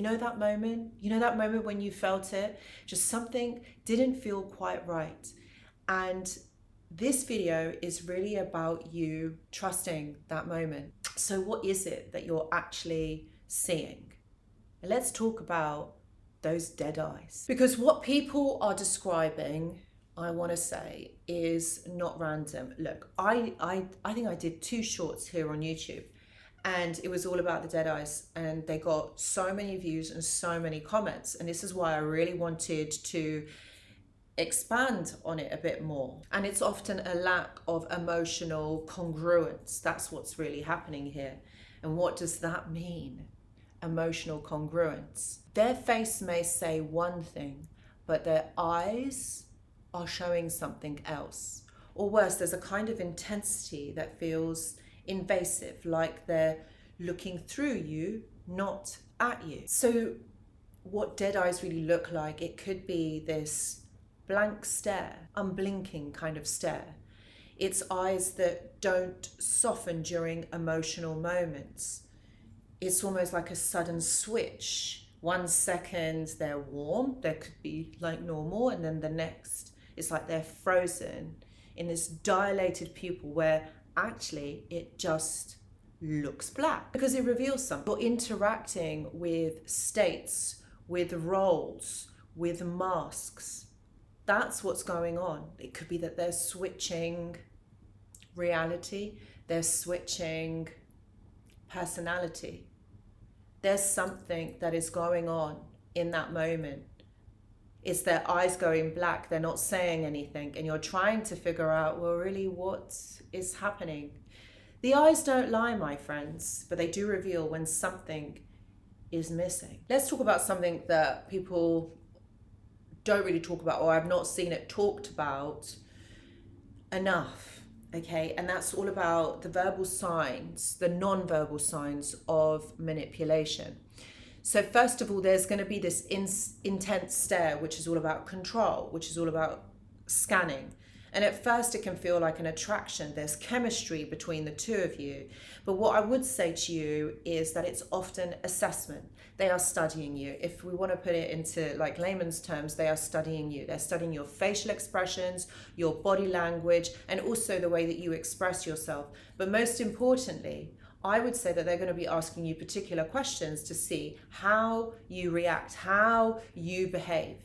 You know that moment? You know that moment when you felt it? Just something didn't feel quite right. And this video is really about you trusting that moment. So what is it that you're actually seeing? Let's talk about those dead eyes. Because what people are describing, I want to say, is not random. Look, I think I did 2 shorts here on YouTube, and it was all about the dead eyes, and they got so many views and so many comments. And this is why I really wanted to expand on it a bit more. And it's often a lack of emotional congruence. That's what's really happening here. And what does that mean? Emotional congruence. Their face may say one thing, but their eyes are showing something else. Or worse, there's a kind of intensity that feels invasive, like they're looking through you, not at you. So what dead eyes really look like, it could be this blank stare, unblinking kind of stare. It's eyes that don't soften during emotional moments. It's almost like a sudden switch. 1 second they're warm, they could be like normal, and then the next it's like they're frozen in this dilated pupil where actually it just looks black because it reveals something. You're interacting with states, with roles, with masks. That's what's going on. It could be that they're switching reality, they're switching personality. There's something that is going on in that moment. It's their eyes going black, they're not saying anything, and you're trying to figure out, well, really, what is happening? The eyes don't lie, my friends, but they do reveal when something is missing. Let's talk about something that people don't really talk about, or I've not seen it talked about enough, okay? And that's all about the verbal signs, the non-verbal signs of manipulation. So first of all, there's going to be this intense stare, which is all about control, which is all about scanning. And at first it can feel like an attraction. There's chemistry between the two of you. But what I would say to you is that it's often assessment. They are studying you. If we want to put it into like layman's terms, they are studying you. They're studying your facial expressions, your body language, and also the way that you express yourself. But most importantly, I would say that they're going to be asking you particular questions to see how you react, how you behave.